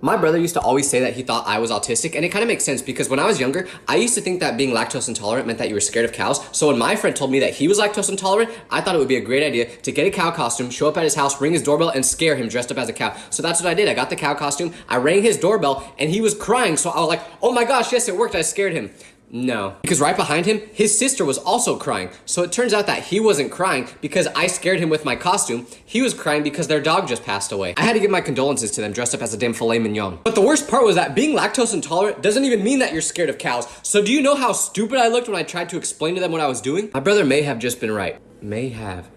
My brother used to always say that he thought I was autistic, and it kind of makes sense because when I was younger, I used to think that being lactose intolerant meant that you were scared of cows. So when my friend told me that he was lactose intolerant, I thought it would be a great idea to get a cow costume, show up at his house, ring his doorbell, and scare him dressed up as a cow. So that's what I did. I got the cow costume, I rang his doorbell, and he was crying. So I was like, oh my gosh, yes, it worked. I scared him. No, because right behind him, his sister was also crying. So it turns out that he wasn't crying because I scared him with my costume. He was crying because their dog just passed away. I had to give my condolences to them dressed up as a damn filet mignon. But the worst part was that being lactose intolerant doesn't even mean that you're scared of cows. So do you know how stupid I looked when I tried to explain to them what I was doing? My brother may have just been right. May have.